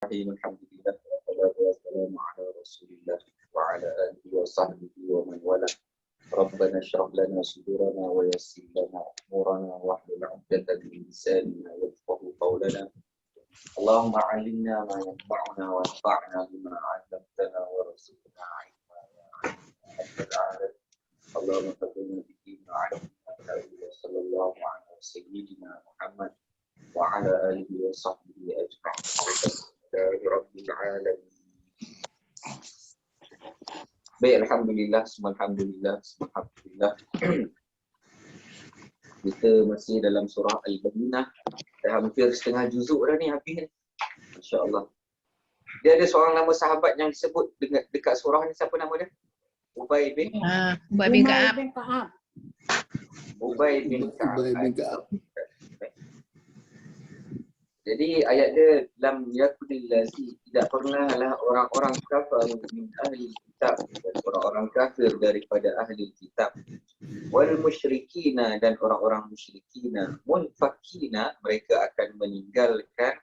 Alhamdulillah wassalatu wassalamu ala Rasulillah wa ala alihi wa sahbihi wa man wala. Rabbana shrah lana sudurana wa yassir lana umurana wahlul 'uqdatam min lisanina yafqahu qawlana. Allahumma 'allimna ma yanfa'una wanfa'na bima 'allamtana warzuqna 'ilma ya rabbal alamin. Allahumma fadhilna bihi ma'allimna sallallahu ala sayyidina Muhammad wa ala alihi wa sahbihi ajma'in. Rabbil alamin. Baik, alhamdulillah, alhamdulillah. Kita masih dalam surah Al-Bayyinah. Dah hampir setengah juzuk dah ni habis ni. Masya-Allah. Dia ada seorang nama sahabat yang disebut dekat surah ni, siapa nama dia? Ubay bin Ka'ab. Ubay bin Ka'ab. Jadi ayat dia lam yakunil lazi, tidak pernahlah orang-orang kafir min ahli kitab, orang-orang kafir daripada ahli kitab, wal musyrikina, dan orang-orang musyrikina, munfakina, mereka akan meninggalkan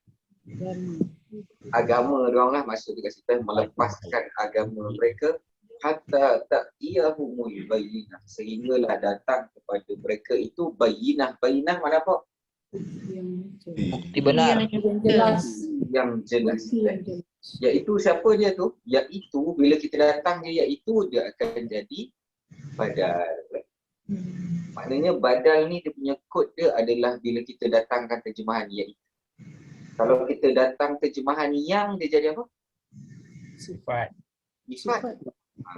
agama diorang lah, maksud dia kata melepaskan agama mereka, hatta ta'iyahumul bayyinah, sehinggalah datang kepada mereka itu bayyinah. Bayyinah mana apa? Bukti benar. Yang jelas. Iaitu siapa dia tu? Iaitu bila kita datang dia, iaitu dia akan jadi badal. Maknanya badal ni dia punya kod dia adalah bila kita datangkan terjemahan iaitu. Kalau kita datang terjemahan yang, dia jadi apa? Sifat.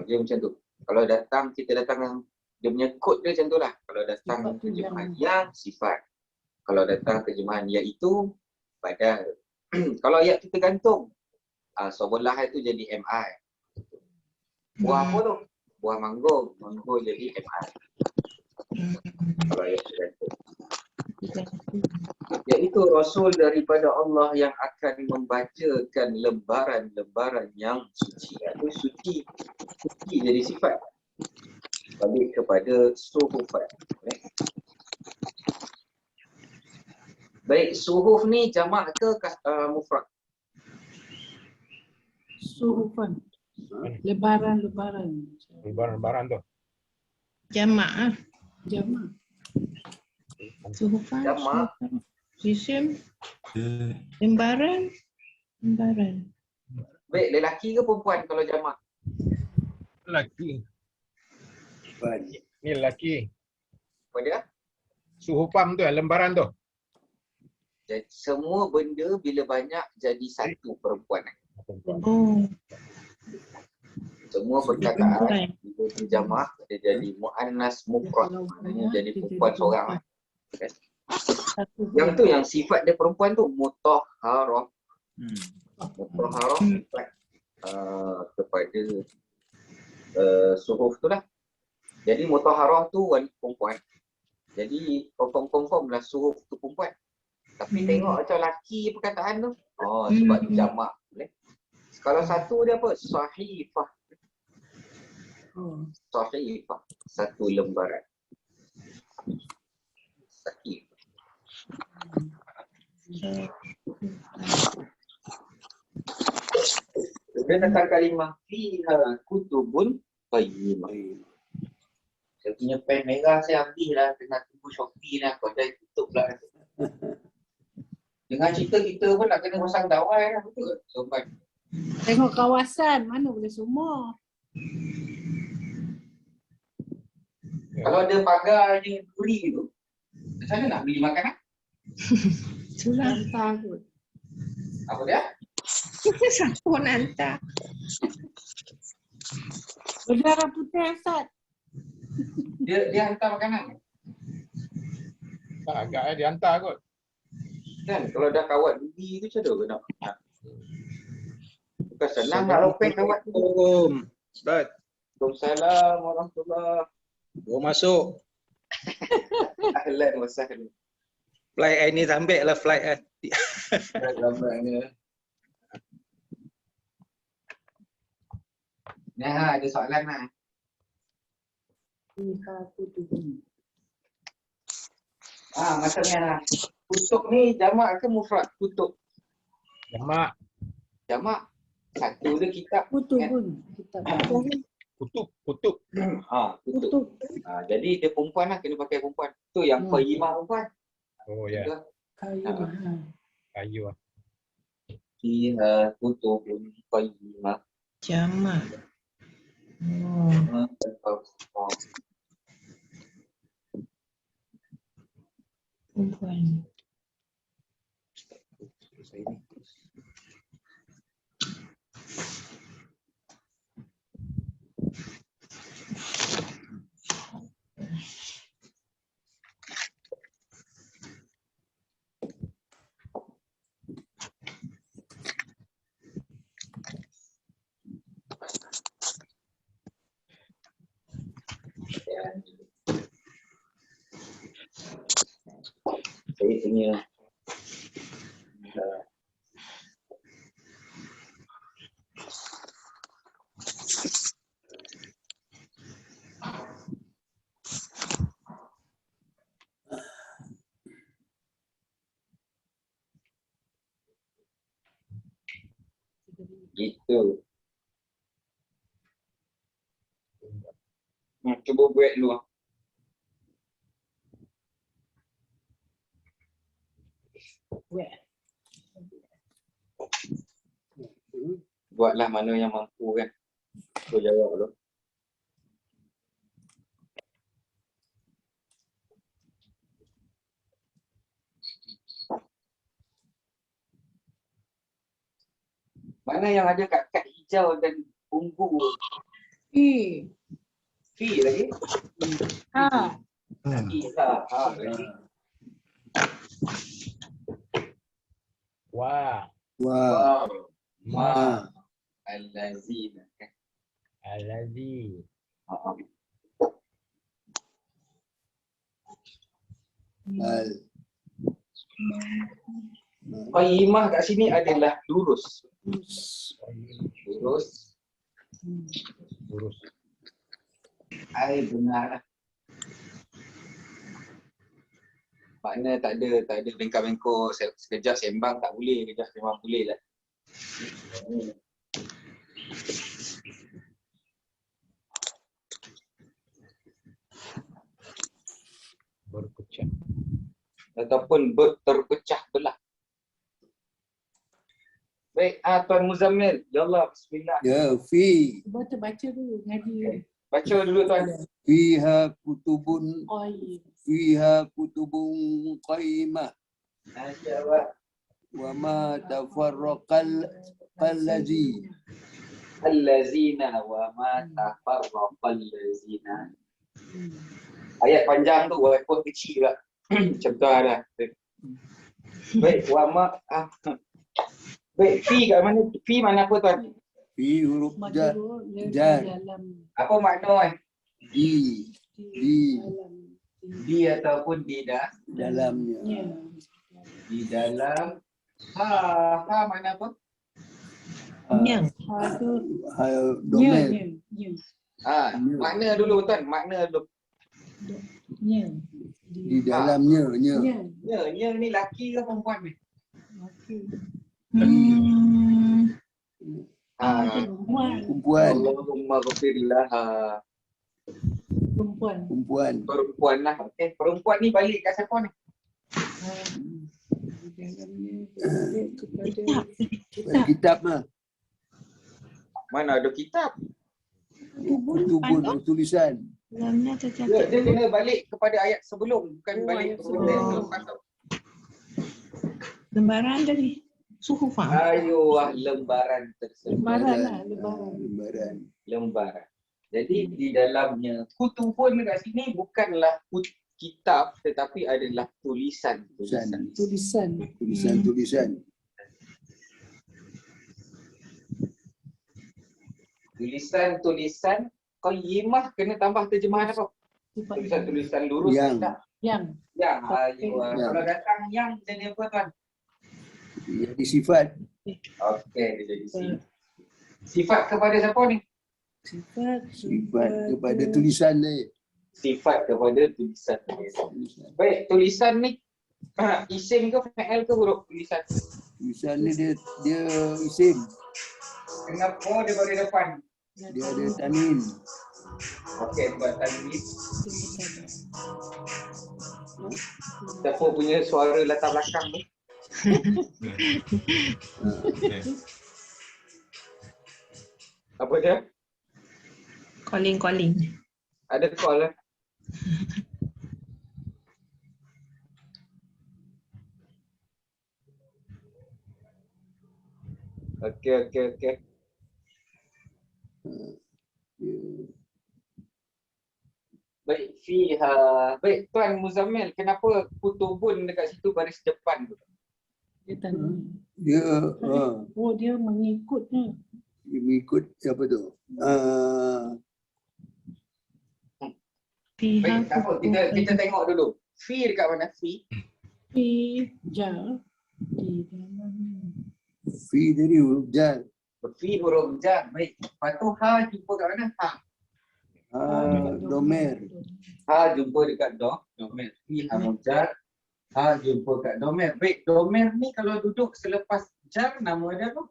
Dia macam tu. Kalau datang, kita datang dia punya kod dia macam tu lah. Kalau datang terjemahan yang, sifat. Kalau datang terjemahan iaitu, badal. Kalau ayat kita gantung, sobolah itu jadi MI. Buah apa tu? Buah manggo. Manggo jadi MI. Kalau ayat kita gantung. Iaitu Rasul daripada Allah yang akan membacakan lembaran-lembaran yang suci. Itu suci. Suci jadi sifat. Balik kepada suhufat. Baik, suhuf ni jamak ke mufrad? Suhufan. Lebaran Lebaran tu. Jamak. Suhufan. Jamak. Isim. Lembaran. Baik, lelaki ke perempuan kalau jamak? Lelaki. Ni lelaki. Apa dia? Suhufam tu, lembaran tu. Jadi, semua benda bila banyak jadi satu perempuan. Oh. Semua perkataan bila berjamak dia jadi muannas mufrad, maknanya jadi perempuan seorang lah. Okay. Yang tu yang sifat dia perempuan tu mutahharah. Mutahharah sifat kepada suhuf tu lah. Jadi mutahharah tu wanita perempuan. Jadi confirm lah suhuf tu perempuan. Tapi tengok macam laki perkataan tu. Oh, sebab tu jamak. Kalau satu dia apa? Sahifah. Sahifah. Satu lembaran. Sahifah. Dia tentang kalimah fiha kutubun qayyimah. Saya punya pen merah saya habis lah. Tengah tunggu Shopee lah. Kau dah tutup lah. Dengan cerita kita pun nak kena pasang dawai lah, betul ke? Sobat. Tengok kawasan, mana boleh semua. Kalau ada pagar je duri tu, macam mana nak beli makanan? Sudah hantar kot. Apa dia? Siapa nak hantar? Berdarah putih Ustaz. Dia hantar makanan. Tak agak dia hantar kot. Kan kalau dah kawat duri tu macam mana nak? Bukan senang nak lopek kawat tu. Ustaz, Waalaikumsalam warahmatullahi. gua masuk. Ahlan wa sahlan. Flight ni sampai lah flight Gambarnya. Nah, ada soalan lah. Macamnya lah. Kutub ni jamak ke mufrad? Kutub. Jamak. Jamak. Satu dia kitab. Kutub kan? pun. Kita Kutub. Kutub. kutub. Jadi dia perempuan lah, kena pakai perempuan. Tu yang qayyimah perempuan. Oh ya, Betul? Kayu. kayu lah. Fiha kutubun qayyimah. Jamak. Oh, perempuan. Saya punya gitu. Cuba buat dulu. Buatlah mana yang mampu kan. Aku jawab dulu. Mana yang ada kad hijau dan ungu? Fi lagi? Ha. Lagi. Wah, Wow. Ma. Al-lazina. Al-Ladzi. Qayyimah kat sini adalah lurus. Lurus. Lurus. Ai benar. Makna tak ada bengkok-bengkok sekejap sembang tak boleh, kejap memang boleh lah. Berpecah. Ataupun terpecah belah. Baik, Tuan Muzammil. Ya Allah, bismillah. Ya, Baca dulu ngaji. Baca dulu Tuan. fiha kutubun Qayyim. fiha kutubun qayyimah Masya-Allah. wa ma tafarraqal allazi Allazina wa ma tafarraqal lazina. Ayat panjang tu walaupun kecil lah. Macam tu lah. Baik, wa ma baik, fi kat mana? Fi mana apa Tuan? fi huruf jar Jar. Apa makna di Dalam. Di ataupun di dalamnya Ya. di dalam ha mana apa? Yang. Ha tu. domain Makna dulu Tuan, makna dulu. Nya. di dalamnya nya Ya ni laki ke perempuan ni? Okey. Perempuan. perempuan Allahumma ghafirlah. Perempuan. Perempuan lah. Okey, perempuan ni balik kat siapa ni? kitab mah Mana ada kitab? kutubun tulisan Dalamnya Dia tercatat. kena balik kepada ayat sebelum, bukan Oh, balik ayat kepada sebelum. yang selepas tu. Lembaran tadi. Suhufan. Ayo lembaran tersebut. lembaran Lembaran. Jadi di dalamnya kutubun kat sini bukanlah kitab tetapi adalah tulisan. tulisan Tulisan qayyimah kena tambah terjemahan apa? Tulisan lurus Yang. tak? Yang. Ayo. Yang. Kalau datang yang jadi apa Tuan? jadi sifat Okey, dia jadi sifat kepada siapa ni? sifat kepada tulisan ni Sifat kepada tulisan. Baik, tulisan ni isim ke fa'il ke huruf tulisan? tulisan ni dia isim Kenapa dia bagi depan? Dia ada tanin. Okey, buat tadi. Dia Siapa punya suara latar belakang tu? Apa dia? Calling. Ada call lah. Okey. Dia, Baik, fiha. Baik, Tuan Muzammil, kenapa kutubun dekat situ baris depan tu? tanam. dia Oh, dia mengikutnya. dia mengikut apa tu? Fiha Baik, tak apa. Kita tengok dulu. Fi dekat mana? Fi. Fi jar di dalam. Fi tadi huruf jar. Fi huruf jar. Baik. Lepas tu ha jumpa kat mana? Ha. Domer. Ha jumpa dekat domer. Fi huruf jar. Ha jumpa kat domer. Baik, domer ni kalau duduk selepas jar, nama dia apa?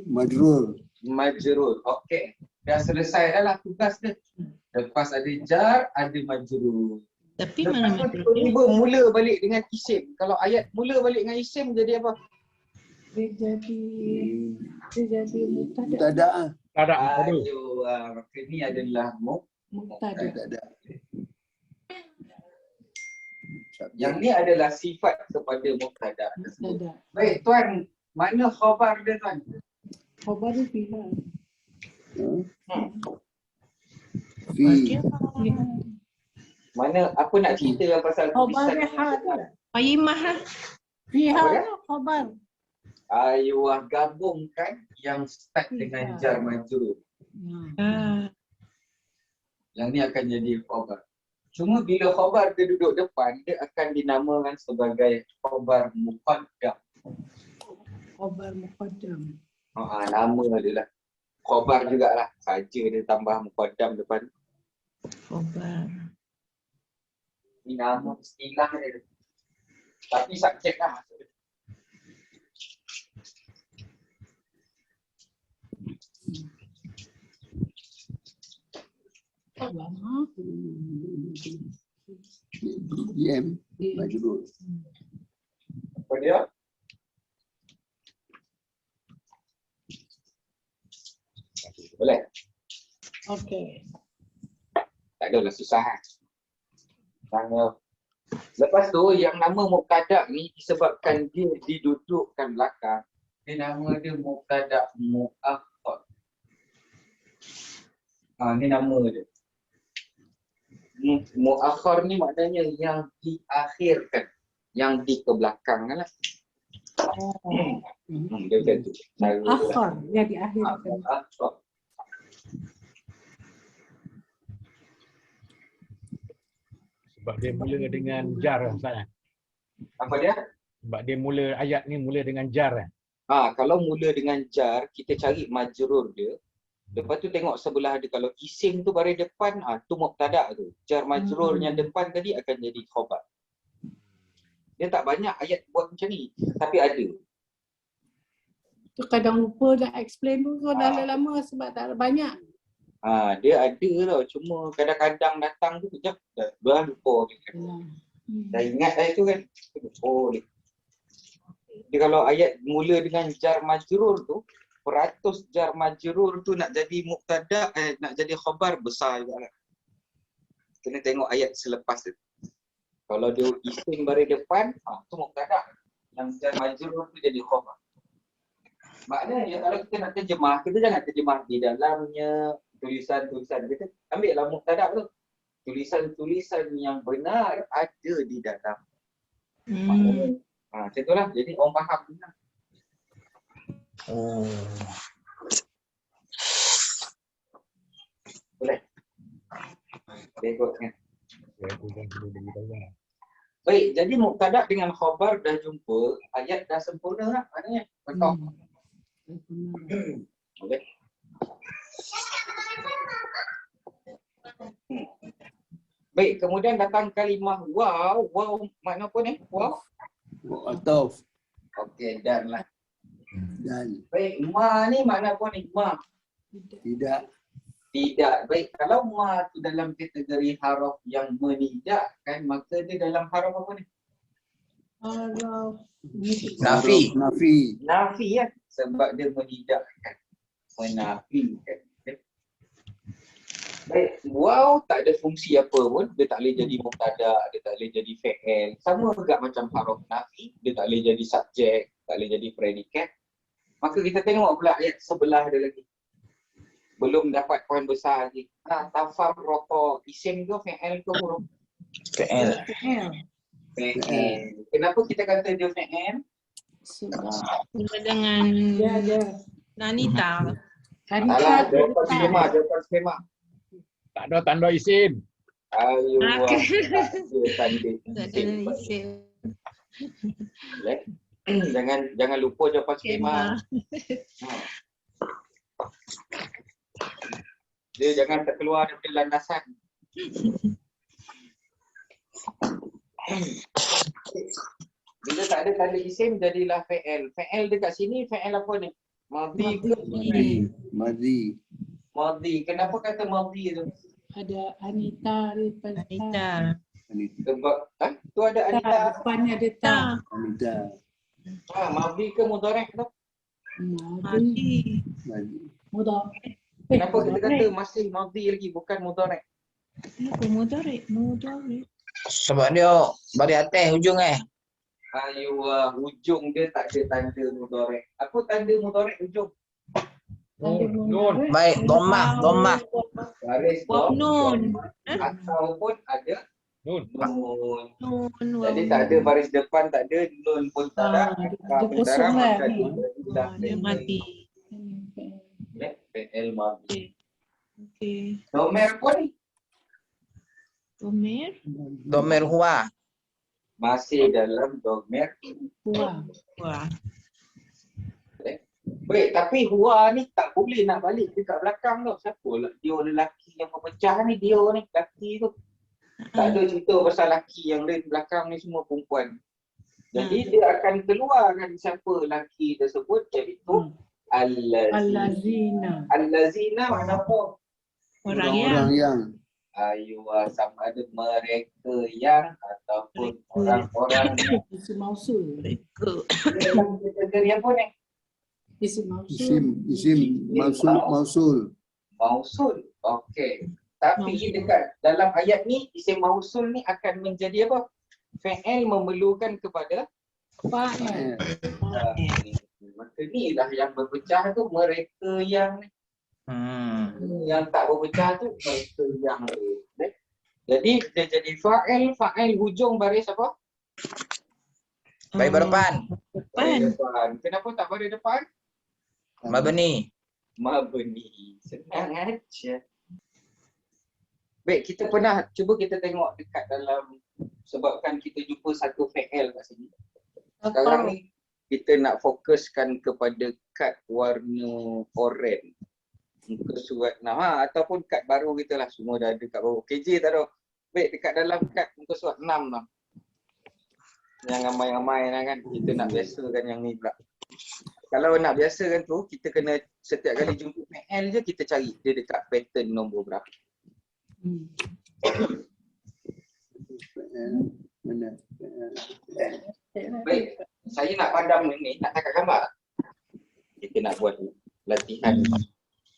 Majrur. Majrur. Okey. Dah selesai dah lah tugas dia. Lepas ada jar, ada majrur. Tapi Lepas mana tu majrur dia? tiba-tiba mula balik dengan isim. Kalau ayat mula balik dengan isim jadi apa? Dia jadi mubtada. Mubtada. Tak ada. Tak ada. Ayo, maka ni adalah Mubtada. Tak ada. yang ni adalah sifat kepada mubtada. Mubtada. Baik, Tuan, mana khabar dia, Tuan? Khabar dia fiha. Fi. Fiha. Mana apa nak cerita pasal Khabar tulisan? dia ha tu. Qayyimah lah. Fiha Apa dia? tu khabar. Ayuh, gabungkan yang start dengan jar majrur. Ah, Yang ni akan jadi khabar. Cuma bila khabar dia duduk depan, dia akan dinamakan sebagai khabar muqaddam. Khabar muqaddam. Nama dia lah. Khabar jugalah. Saja dia tambah muqaddam depan. khabar. Ini nama istilah dia. Tapi subjek lah maksud dia. Lama. DM. Majrur. Apa dia? Boleh? Okey. Tak adalah susah kan? Lepas tu yang nama mubtada ni disebabkan dia didudukkan belakang, dia nama dia mubtada muakhar. Ni nama dia. Muakhar ni maknanya yang diakhirkan, yang dikebelakangkan lah. Dia macam tu. Akhar yang diakhirkan. Muakhar. Sebab dia mula dengan jar Ustaz. Apa dia? Sebab dia mula ayat ni mula dengan jar. Kalau mula dengan jar, kita cari majrur dia. Lepas tu tengok sebelah dia, kalau isim tu baris depan, tu mubtada tu. Jar majrur yang depan tadi akan jadi khabar. Dia tak banyak ayat buat macam ni, tapi ada. Tu kadang lupa dah explain tu dah lama sebab tak ada banyak. Dia ada tau, cuma kadang-kadang datang tu kejap dah lupa. Dah ingat dah itu kan. Oh, dia kalau ayat mula dengan jar majrur tu, peratus jar majrur tu nak jadi mubtada, nak jadi khabar besar juga lah. Kena tengok ayat selepas tu. Kalau dia isim baris depan, tu mubtada. Yang jar majrur tu jadi khabar. Maknanya kalau kita nak terjemah, kita jangan terjemah di dalamnya tulisan-tulisan. Kita ambil lah mubtada tu. Tulisan-tulisan yang benar ada di dalam. Macam tu lah. Jadi orang faham benar. Boleh? Boleh ikut kan? Baik, jadi mubtada dengan khabar dah jumpa, ayat dah sempurna lah maknanya. Betul. Okey. Baik, kemudian datang kalimah waw. Waw makna apa ni? Waw? Ataf. Okey, dan lah. Dal. Baik, ma ni makna apa ni? Ma. Tidak. Tidak. Baik, kalau ma tu dalam kategori haraf yang menidakkan, maka dia dalam haraf apa ni? Haraf Nafi. Nafi. Nafi ya. Sebab dia menidakkan. Menafikan. Okay. Baik, waw tak ada fungsi apa pun. Dia tak boleh jadi mubtada, dia tak boleh jadi fi'il. Sama juga macam haraf nafi, dia tak boleh jadi subjek, tak boleh jadi predikat. Maka kita tengok pula ayat sebelah dia lagi. Belum dapat poin besar lagi. Tafarraqa, isim ke fi'il ke huruf? PL. Fi'il. Kenapa kita kata dia fi'il? sebab Sama dengan dia ada Nanita. Alah, kanita jawapan skema, jawapan skema. Tak ada tanda isim. Ayo, Okay. tanda Tak ada isim. isim. Jangan lupa jawapan skema. Dia jangan terkeluar daripada landasan. Bila tak ada tanda isim jadilah fi'il. Fi'il dekat sini fi'il apa ni? Madhi ke? Madhi. Madhi. Kenapa kata madhi tu? ada Anita lepas Nanita. Sebab tu ada Anita. depannya ada ta. Anita. Madhi ke mudhari' tu? Madi Madhi. mudah. Kenapa kita kata masih madhi lagi bukan mudhari'? Kenapa mudhari'? Mudhari'. Sebab dia baris atas hujung Ayo, hujung dia tak ada tanda mudhari'. Apa tanda mudhari' hujung? Nun. Baik, dhammah. Baris Waf nun. ataupun ada Nun. nun. Nun. Jadi tak ada baris depan, tak ada nun pun tak ada. Dia kosong lah ni. Dia mati. PL madhi. Okey. Domer apa ni? Umir. Dhamir huwa. Masih dalam domer. Wah. Wah. Baik, tapi huwa ni tak boleh nak balik dekat belakang tau. Siapa lah dia lelaki yang memecah ni, dia ni lelaki tu. Tak ada cerita pasal lelaki yang lain belakang ni semua perempuan. Jadi dia akan keluarkan siapa lelaki tersebut, iaitu Al-lazina. Al-lazina makna apa? Orang Orang yang. Ayo, sama ada mereka yang ataupun orang-orang yang. Isim mausul. mereka. Dalam kategori apa ni? Isim mausul. Isim mausul. Mausul. Okey. Tapi dekat dalam ayat ni, isim mausul ni akan menjadi apa? Fi'il memerlukan kepada Fa'il. maka ni lah yang berpecah tu mereka yang ni. Yang tak berpecah tu mereka yang ni. Jadi dia jadi fa'il hujung baris apa? Baik berdepan. Baris depan. Kenapa tak baris depan? Mabni. Mabni. Senang aja. Baik, kita pernah cuba kita tengok dekat dalam, sebabkan kita jumpa satu fi'il kat sini. Sekarang ni kita nak fokuskan kepada kad warna oranye. Muka surat 6 ataupun kad baru kita lah, semua dah ada kad baru. KJ tak ada. Baik, dekat dalam kad muka surat 6 lah. Yang ramai-ramai lah kan, kita nak biasakan yang ni pula. Kalau nak biasakan tu, kita kena setiap kali jumpa fi'il je kita cari dia dekat pattern nombor berapa. Mana? Baik, saya nak padam ni, nak tangkap gambar. Kita nak buat latihan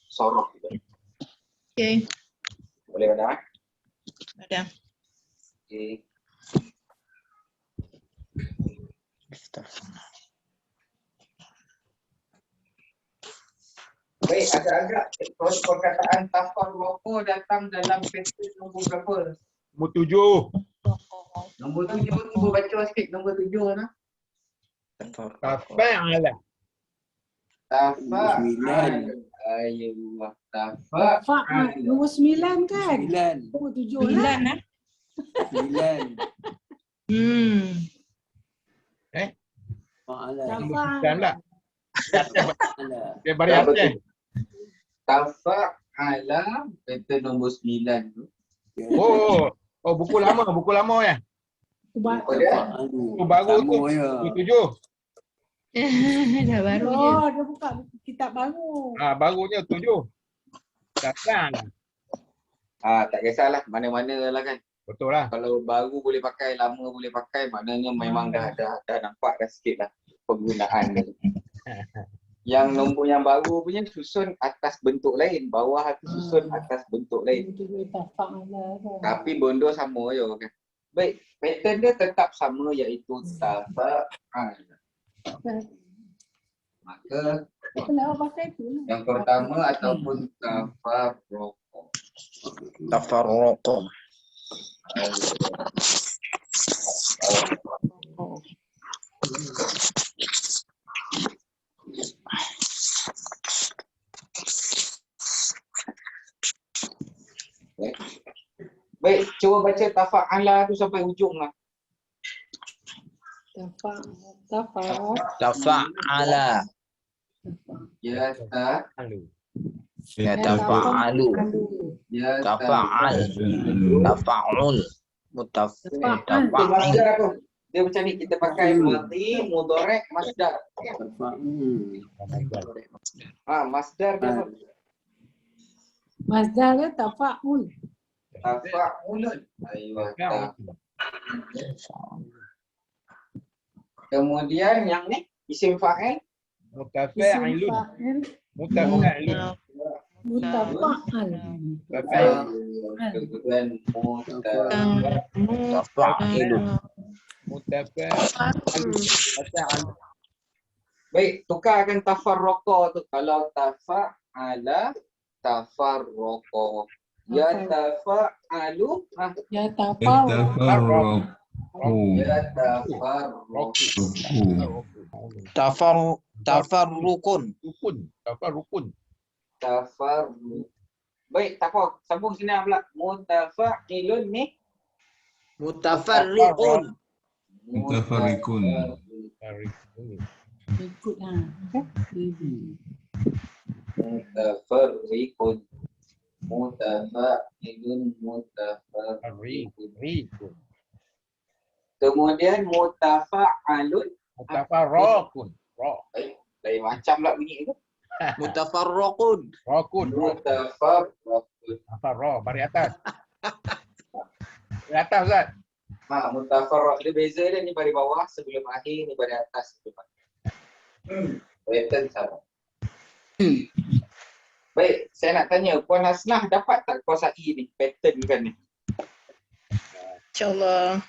sorof kita. Okey. Boleh padam? Ada. Okey. Baik, agak-agak perkataan tafarraqa datang dalam pattern nombor berapa? Nombor 7. Nombor 7 tu baca sikit nombor 7 lah. Tafa'ala. Tafa'al. Ayuh, tafa'al. Fa'il. Nombor 9 kan? 9. Nombor 7 lah. 9 Fa'ala. Nombor Tafa'al. 9 lah. Fa'ala. Dia baris atas. Tafa'ala pattern nombor 9 tu. Oh, buku lama ya. Ubah. Oh dia? Fa'alu. Oh, baru tu. Sama ya. Nombor 7. Dah baru je. Oh, dia buka buku kitab baru. Barunya 7. Datang. Tak kisahlah mana-mana lah kan. Betul lah. Kalau baru boleh pakai, lama boleh pakai, maknanya memang dah nampak dah sikit lah penggunaan dia. Yang nombor yang baru punya susun atas bentuk lain, bawah tu susun atas bentuk lain. Tapi benda sama je kan. Baik, pattern dia tetap sama iaitu tafa'al. Maka yang pertama ataupun tafarruq. Tafarruqu. Baik, cuba baca tafa'ala tu sampai ujung lah. Tafa'ala. Ya Lalu. Yatafa'alu. Tafa'al. Tafa'ul. Mutafa'il. Masdar apa? Dia macam ni, kita pakai madhi, mudhari', masdar. Masdar dia apa? Masdar dia tafa'ul. Tafa'ulun. Kemudian yang ni isim fa'il, Mutafa'ilun. Mutafa'ilun. Mutafa'al. kemudian Tafa'ilu. Mutafa'ilun. baik, tukarkan tafarraqa tu. Kalau tafa'ala, tafarraqa. Ya tafa'alu, Ya tafa'ul. ya tafarraqa. Tafarruqun. Rukun. Tafarruq. Baik, tak apa. Sambung sini pula. Mutafa'ilun ni. Mutafarriqun. Mutafarriqun. Ikut Mutafarriqun. Mutafa'ilun, mutafarriqun. Kemudian mutafa'alun. Mutafarraqun. Lain macam lah bunyi tu. Mutafarraqun. Rokun. Mutafarraqun. Ra, baris atas. Baris atas Ustaz. Mutafarraq. Dia beza dia ni baris bawah sebelum akhir, ni baris atas sebelum akhir. Pattern sama. Baik, saya nak tanya Puan Hasnah, dapat tak kuasai ni, pattern kan ni? InsyaAllah.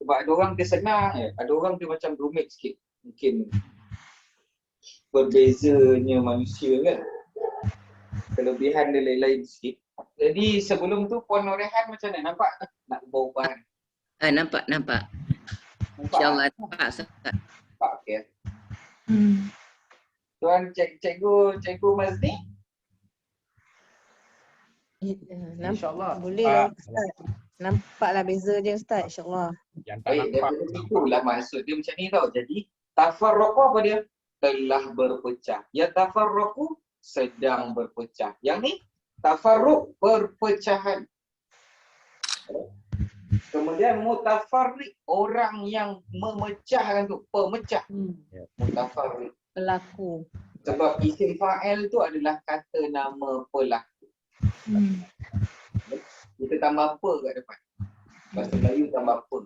Sebab ada orang dia senang, ada orang dia macam rumit sikit. Mungkin berbezanya manusia kan. Kelebihan dia lain-lain sikit. Jadi sebelum tu Puan Norehan macam mana? Nampak tak nak ubah-ubahan? Nampak. InsyaAllah nampak Ustaz. Nampak, okey. Tuan Cikgu Mazni? InsyaAllah. Boleh lah Ustaz. Nampaklah beza je Ustaz, insyaAllah. Yang tak Baik, nampak. itulah maksud dia macam ni tau. Jadi tafarraqu apa dia? Telah berpecah. Ya tafarraqu sedang berpecah. Yang ni tafarruq perpecahan. Kemudian mutafarriq orang yang memecahkan tu, pemecah. Mutafarriq. Pelaku. Sebab isim fa'il tu adalah kata nama pelaku. Kita tambah apa kat depan? Bahasa Melayu tambah apa?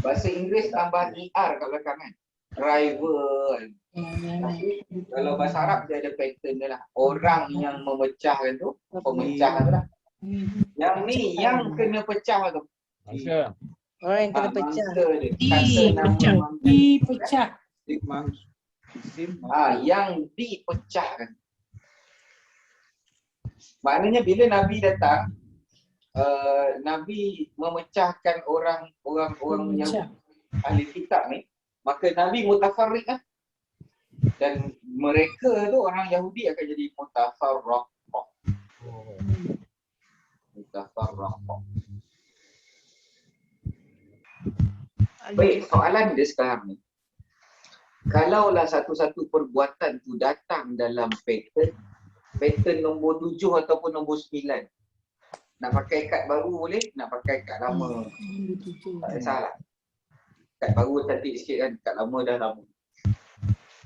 Bahasa Inggeris tambah ER kat belakang kan? Driver. Tapi kalau bahasa Arab dia ada pattern dia lah. Orang yang memecahkan tu, pemecah tu lah. Yang ni yang kena pecah tu. Masa. Orang yang kena pecah. Dipecah. Yang dipecahkan. Maknanya bila Nabi datang, Nabi memecahkan orang Yahudi, ahli kitab ni, maka Nabi mutafarriq lah. Dan mereka tu orang Yahudi akan jadi mutafarraq. Mutafarraq. Baik, soalan dia sekarang ni. Kalaulah satu-satu perbuatan tu datang dalam pattern nombor 7 ataupun nombor 9. Nak pakai kad baru boleh, nak pakai kad lama. Tak kisahlah. Kad baru cantik sikit kan, kad lama dah lama.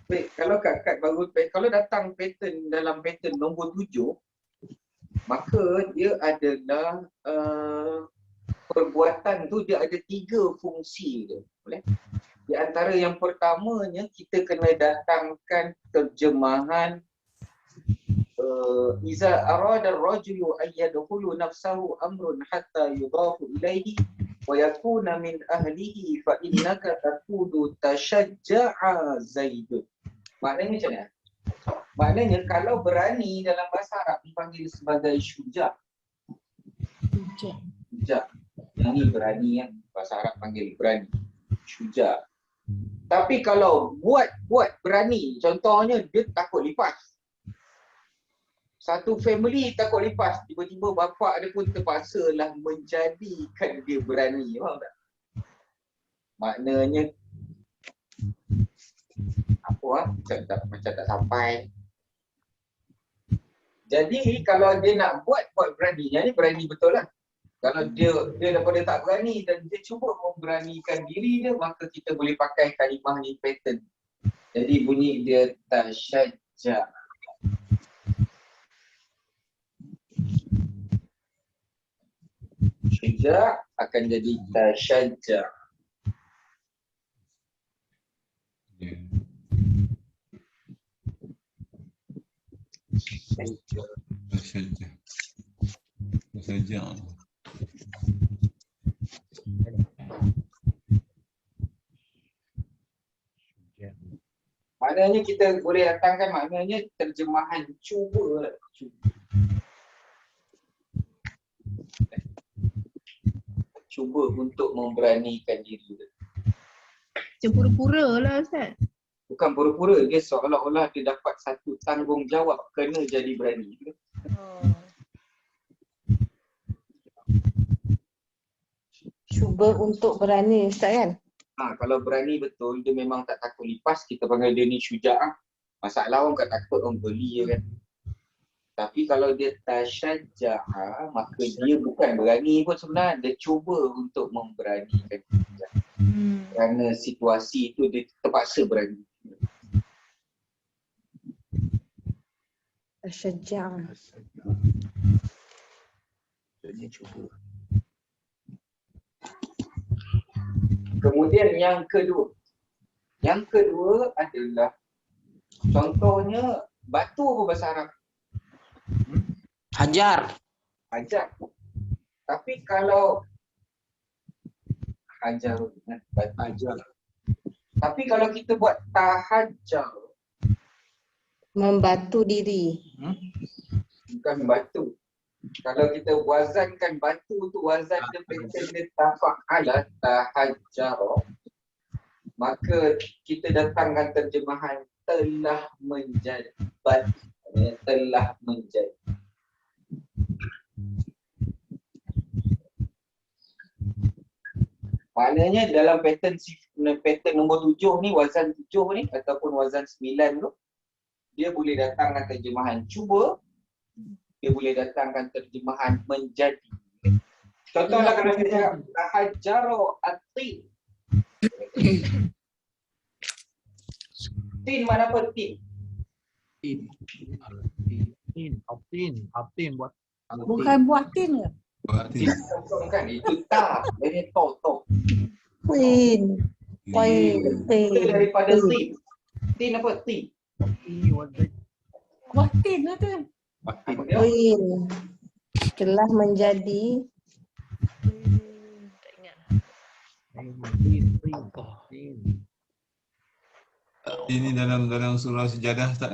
Kalau kad baru, kalau datang pattern dalam pattern nombor 7, maka dia adalah perbuatan tu dia ada 3 fungsi dia. Boleh? Di antara yang pertamanya kita kena datangkan terjemahan iza arada ar-rajulu an yadkhulu nafsahu amrun hatta yudafu ilaihi wa yakuna min ahlihi fa innaka taqudu tashajja'a Zaid. Maknanya macam mana? Maknanya kalau berani dalam bahasa Arab dipanggil sebagai syuja'. Syuja'. Yang ni berani kan, bahasa Arab panggil berani. Syuja'. Tapi kalau buat berani, contohnya dia takut lipas. Satu family takut lipas, tiba-tiba bapak dia pun terpaksa lah menjadikan dia berani. Faham tak? Maknanya apa macam tak sampai. Jadi kalau dia nak buat berani, yang ni berani betul lah. Kalau dia daripada tak berani dan dia cuba memberanikan diri dia, maka kita boleh pakai kalimah ni pattern. Jadi bunyi dia tasyajja'. Syuja' akan jadi tasyajja'. Saja. Maknanya kita boleh datangkan maknanya terjemahan cuba. Cuba untuk memberanikan diri. Macam pura-pura lah Ustaz. Bukan pura-pura, dia seolah-olah dia dapat satu tanggungjawab kena jadi berani. Cuba untuk berani Ustaz kan? Kalau berani betul, dia memang tak takut lipas, kita panggil dia ni syuja'ah. Masalah orang kat takut orang beli je kan. Tapi kalau dia tasyajja'a, maka dia bukan berani pun sebenarnya, dia cuba untuk memberanikan diri. Kerana situasi itu dia terpaksa berani. Tasyajja'a. Dia cuba. Kemudian yang kedua. Yang kedua adalah contohnya batu apa bahasa Arab? Hajar. Hajar. Tapi kalau hajar, hajar. Tapi kalau kita buat tahajjar, Membatu diri. bukan batu. Kalau kita wazankan batu tu, wazan dia pattern dia tafa'ala, tahajjara, maka kita datangkan terjemahan telah menjadi. Telah menjadi. Maknanya dalam pattern nombor 7 ni, wazan 7 ni ataupun wazan 9 tu, dia boleh datangkan terjemahan cuba, dia boleh datangkan terjemahan menjadi. Contohlah kalau kita cakap tahajjara at-tin. Tin mana apa tin? Tin buat Bukan buat tin ke? Berarti Bukan, itu ta. Ini to. Tin. Itu daripada tin. Tin apa? Tin. Buat tin lah tu. Apa dia? Tin. Telah menjadi. Tak ingat. ini dalam surah Sejadah tak?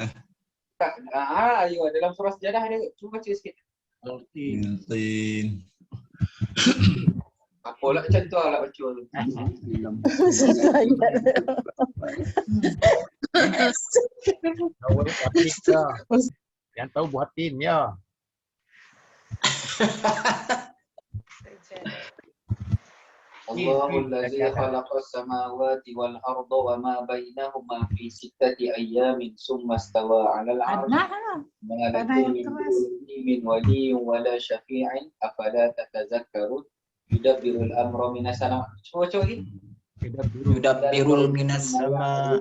Tak. Ya, dalam surah sejadah ada. Cuba baca sikit. Tin. Apalah macam tu lah baca. Satu ayat. Yang tahu buat tin ya. Allahul ladzi khalaqas samawati wal arda wa ma bainahuma fi sittati ayyamin summa istawa 'alal 'arsy. Anak Ma Tanah yang lakum keras. min waliyyin wa la syafi'in afala tatazakkarun. Yudabbirul amra minas sama. Cuba lagi. Yudabbirul minas sama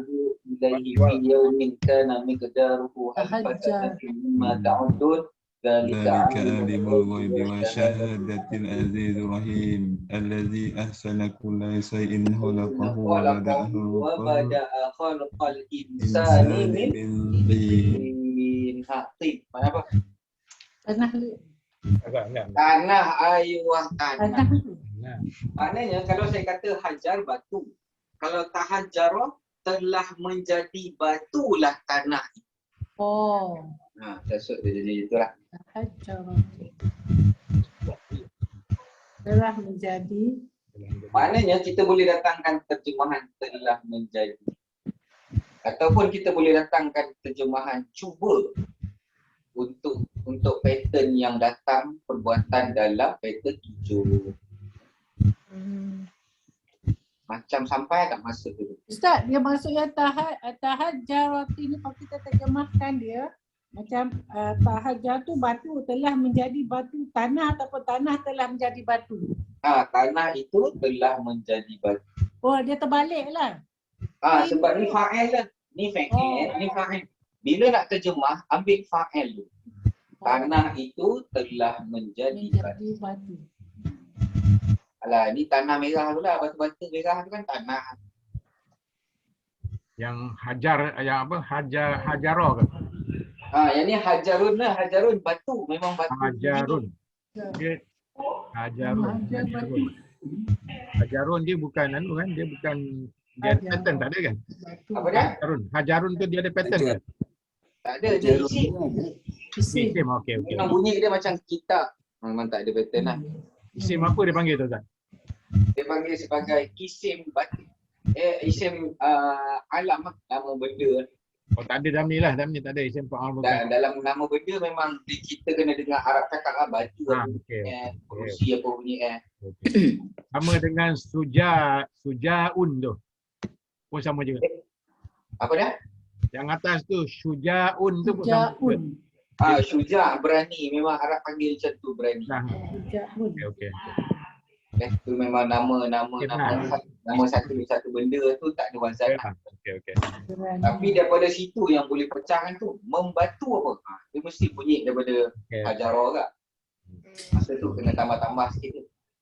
إليه في يوم كان مقداره ألف سنة مما تعدون ذلك ذلك عالم عالم الغيب الغيب والشهادة والشهادة العزيز الرحيم الذي أحسن كل شيء خلقه وبدأ خلقه خلق وبدأ خلق الإنسان الإنسان من من طين. طين. Tin. Mana apa? Tanah Enggak. Tanah, ayuh tanah. tanah Nah, Maknanya kalau saya kata hajar batu, kalau tahajjarah telah menjadi batulah tanah. oh Maksud dia jadi itulah. hajar telah menjadi Maknanya kita boleh datangkan terjemahan telah menjadi. Ataupun kita boleh datangkan terjemahan cuba untuk pattern yang datang perbuatan dalam pattern 7. Macam sampai tak masa tu. Ustaz, dia maksudnya tahajjarat ini kalau kita terjemahkan dia macam tahajjar tu batu telah menjadi batu, tanah ataupun tanah telah menjadi batu. Tanah itu telah menjadi batu. Oh, dia terbalik lah. Sebab ni fa'il lah. Ni fa'il, ni fa'il. Bila nak terjemah, ambil fa'il tu. Tanah itu telah menjadi batu. Batu. Alah, ni tanah merah tu lah. Batu-batu merah tu kan tanah. yang hajar, yang apa? Hajarah ke? Yang ni hajarun lah. Hajarun batu. Memang batu. Hajarun. Dia Hajarun. Hajarun dia bukan anu kan? Dia bukan, dia ada pattern tak ada kan? Apa dia? Hajarun tu dia ada pattern kan? Tak ada. Dia isim. Isim, okey. Memang bunyi dia macam kitab. Memang tak ada pattern lah. Isim apa dia panggil tu Ustaz? Dia panggil sebagai isim batu. Isim alam lah. Nama benda. Oh tak ada damni lah, damni tak ada isim fa'al bukan. Dan dalam nama benda memang kita kena dengar Arab cakap lah batu apa Okey. kursi apa bunyi Okey. Sama dengan sujaun tu. Pun sama juga. Apa dia? Yang atas tu syujaun tu pun sama juga. Syuja' berani. Memang Arab panggil macam tu berani. Nah. Syuja'un. Okey. Itu memang nama satu benda tu tak ada wazan. Okey. Tapi daripada situ yang boleh pecahkan tu membatu apa? Dia mesti bunyi daripada hajarah kan. Masa tu kena tambah-tambah sikit tu.